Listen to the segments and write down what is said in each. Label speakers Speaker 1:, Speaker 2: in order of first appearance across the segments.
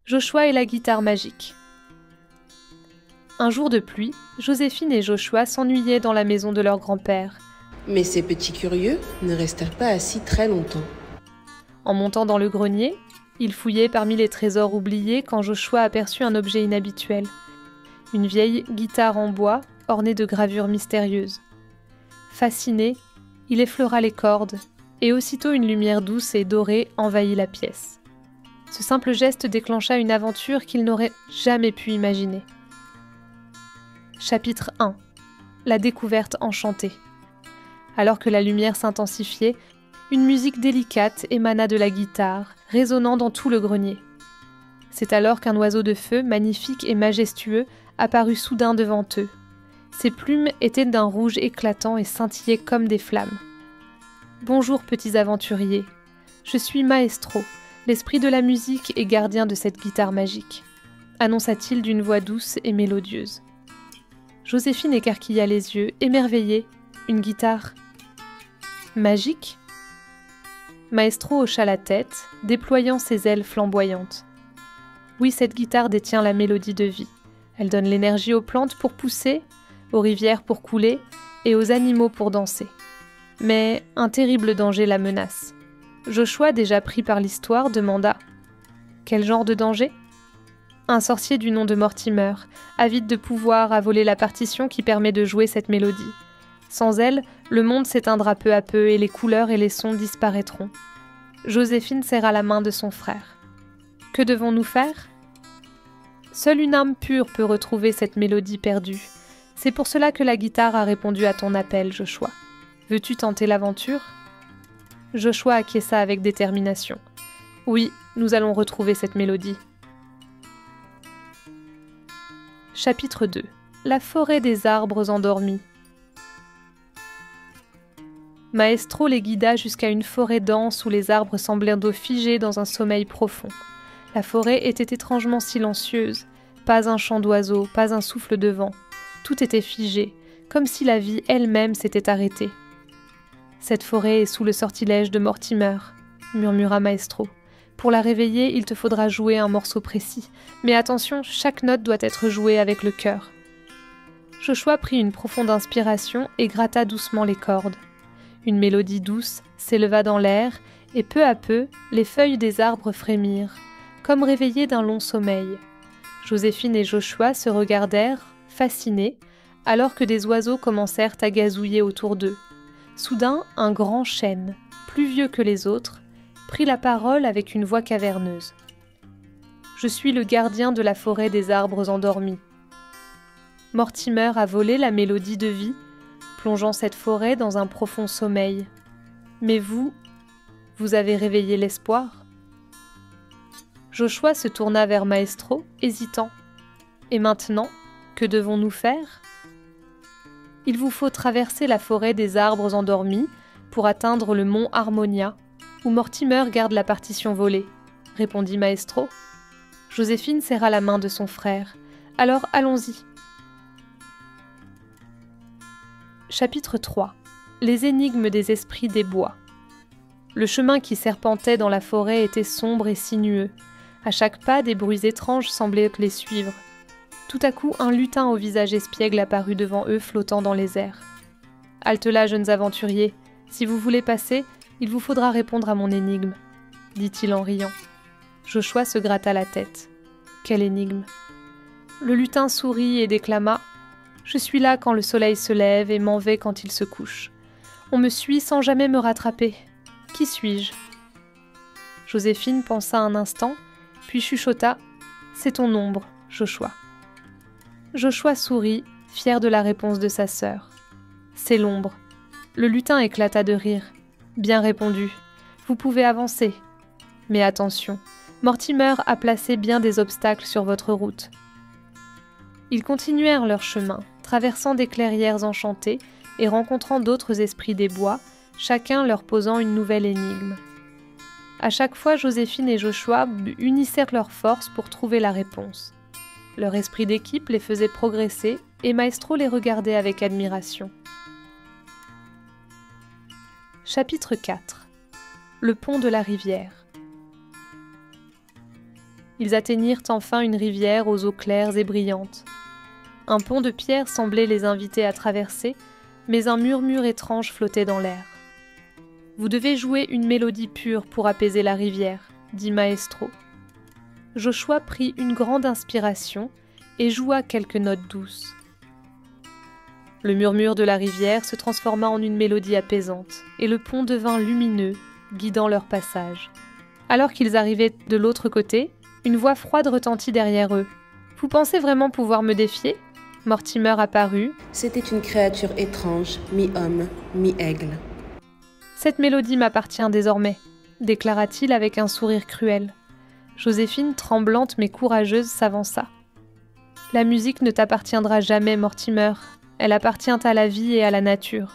Speaker 1: Joshua et la guitare magique. Un jour de pluie, Joséphine et Joshua s'ennuyaient dans la maison de leur grand-père.
Speaker 2: Mais ces petits curieux ne restèrent pas assis très longtemps.
Speaker 1: En montant dans le grenier, ils fouillaient parmi les trésors oubliés quand Joshua aperçut un objet inhabituel. Une vieille guitare en bois ornée de gravures mystérieuses. Fasciné, il effleura les cordes, et aussitôt une lumière douce et dorée envahit la pièce. Ce simple geste déclencha une aventure qu'il n'aurait jamais pu imaginer. Chapitre 1. La découverte enchantée. Alors que la lumière s'intensifiait, une musique délicate émana de la guitare, résonnant dans tout le grenier. C'est alors qu'un oiseau de feu, magnifique et majestueux, apparut soudain devant eux. Ses plumes étaient d'un rouge éclatant et scintillaient comme des flammes. « Bonjour, petits aventuriers. Je suis Maestro, l'esprit de la musique et gardien de cette guitare magique, » annonça-t-il d'une voix douce et mélodieuse. Joséphine écarquilla les yeux, émerveillée. Une guitare magique ? Maestro hocha la tête, déployant ses ailes flamboyantes. Oui, cette guitare détient la mélodie de vie. Elle donne l'énergie aux plantes pour pousser, aux rivières pour couler et aux animaux pour danser. Mais un terrible danger la menace. Joshua, déjà pris par l'histoire, demanda « Quel genre de danger ?» Un sorcier du nom de Mortimer, avide de pouvoir, a volé la partition qui permet de jouer cette mélodie. Sans elle, le monde s'éteindra peu à peu et les couleurs et les sons disparaîtront. Joséphine serra la main de son frère. « Que devons-nous faire ?» Seule une âme pure peut retrouver cette mélodie perdue. C'est pour cela que la guitare a répondu à ton appel, Joshua. Veux-tu tenter l'aventure ? Joshua acquiesça avec détermination. Oui, nous allons retrouver cette mélodie. Chapitre 2. La forêt des arbres endormis. Maestro les guida jusqu'à une forêt dense où les arbres semblaient figés dans un sommeil profond. La forêt était étrangement silencieuse. Pas un chant d'oiseau, pas un souffle de vent. Tout était figé, comme si la vie elle-même s'était arrêtée. « Cette forêt est sous le sortilège de Mortimer, » murmura Maestro. « Pour la réveiller, il te faudra jouer un morceau précis. Mais attention, chaque note doit être jouée avec le cœur. » Joshua prit une profonde inspiration et gratta doucement les cordes. Une mélodie douce s'éleva dans l'air et peu à peu, les feuilles des arbres frémirent, comme réveillées d'un long sommeil. Joséphine et Joshua se regardèrent, fascinés, alors que des oiseaux commencèrent à gazouiller autour d'eux. Soudain, un grand chêne, plus vieux que les autres, prit la parole avec une voix caverneuse. « Je suis le gardien de la forêt des arbres endormis. Mortimer a volé la mélodie de vie, plongeant cette forêt dans un profond sommeil. Mais vous avez réveillé l'espoir. » Joshua se tourna vers Maestro, hésitant. « Et maintenant, que devons-nous faire ? » « Il vous faut traverser la forêt des arbres endormis pour atteindre le mont Harmonia, où Mortimer garde la partition volée, » répondit Maestro. Joséphine serra la main de son frère. « Alors allons-y. » Chapitre 3. Les énigmes des esprits des bois. Le chemin qui serpentait dans la forêt était sombre et sinueux. À chaque pas, des bruits étranges semblaient les suivre. Tout à coup, un lutin au visage espiègle apparut devant eux, flottant dans les airs. « Halte là, jeunes aventuriers. Si vous voulez passer, il vous faudra répondre à mon énigme, » dit-il en riant. Joshua se gratta la tête. Quelle énigme ? Le lutin sourit et déclama « Je suis là quand le soleil se lève et m'en vais quand il se couche. On me suit sans jamais me rattraper. Qui suis-je » Joséphine pensa un instant, puis chuchota « C'est ton ombre, Joshua. » Joshua sourit, fier de la réponse de sa sœur. « C'est l'ombre. » Le lutin éclata de rire. « Bien répondu. Vous pouvez avancer. Mais attention, Mortimer a placé bien des obstacles sur votre route. » Ils continuèrent leur chemin, traversant des clairières enchantées et rencontrant d'autres esprits des bois, chacun leur posant une nouvelle énigme. À chaque fois, Joséphine et Joshua unissèrent leurs forces pour trouver la réponse. Leur esprit d'équipe les faisait progresser et Maestro les regardait avec admiration. Chapitre 4. Le pont de la rivière. Ils atteignirent enfin une rivière aux eaux claires et brillantes. Un pont de pierre semblait les inviter à traverser, mais un murmure étrange flottait dans l'air. « Vous devez jouer une mélodie pure pour apaiser la rivière, » dit Maestro. Joshua prit une grande inspiration et joua quelques notes douces. Le murmure de la rivière se transforma en une mélodie apaisante, et le pont devint lumineux, guidant leur passage. Alors qu'ils arrivaient de l'autre côté, une voix froide retentit derrière eux. « Vous pensez vraiment pouvoir me défier ?» Mortimer apparut.
Speaker 2: C'était une créature étrange, mi-homme, mi-aigle.
Speaker 1: « Cette mélodie m'appartient désormais, » déclara-t-il avec un sourire cruel. Joséphine, tremblante mais courageuse, s'avança. « La musique ne t'appartiendra jamais, Mortimer. Elle appartient à la vie et à la nature. »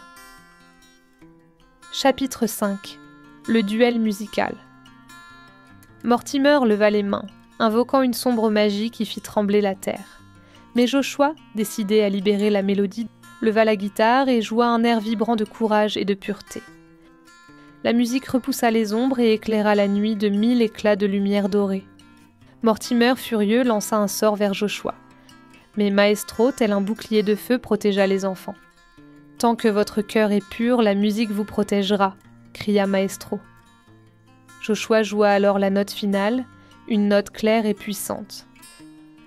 Speaker 1: Chapitre 5. Le duel musical. Mortimer leva les mains, invoquant une sombre magie qui fit trembler la terre. Mais Joshua, décidé à libérer la mélodie, leva la guitare et joua un air vibrant de courage et de pureté. La musique repoussa les ombres et éclaira la nuit de 1000 éclats de lumière dorée. Mortimer, furieux, lança un sort vers Joshua. Mais Maestro, tel un bouclier de feu, protégea les enfants. « Tant que votre cœur est pur, la musique vous protégera », cria Maestro. Joshua joua alors la note finale, une note claire et puissante.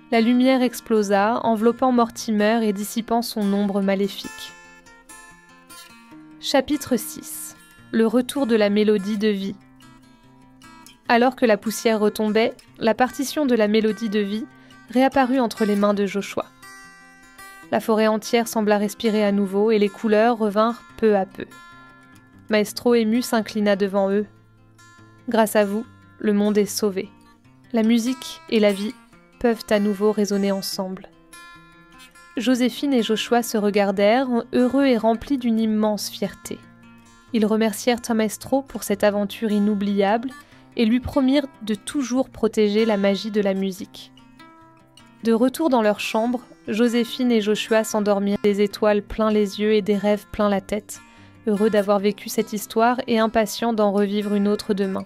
Speaker 1: La lumière explosa, enveloppant Mortimer et dissipant son ombre maléfique. Chapitre 6. Le retour de la mélodie de vie. Alors que la poussière retombait, la partition de la mélodie de vie réapparut entre les mains de Joshua. La forêt entière sembla respirer à nouveau et les couleurs revinrent peu à peu. Maestro ému s'inclina devant eux. « Grâce à vous, le monde est sauvé. La musique et la vie peuvent à nouveau résonner ensemble. » Joséphine et Joshua se regardèrent, heureux et remplis d'une immense fierté. Ils remercièrent Maestro pour cette aventure inoubliable et lui promirent de toujours protéger la magie de la musique. De retour dans leur chambre, Joséphine et Joshua s'endormirent, des étoiles plein les yeux et des rêves plein la tête, heureux d'avoir vécu cette histoire et impatients d'en revivre une autre demain.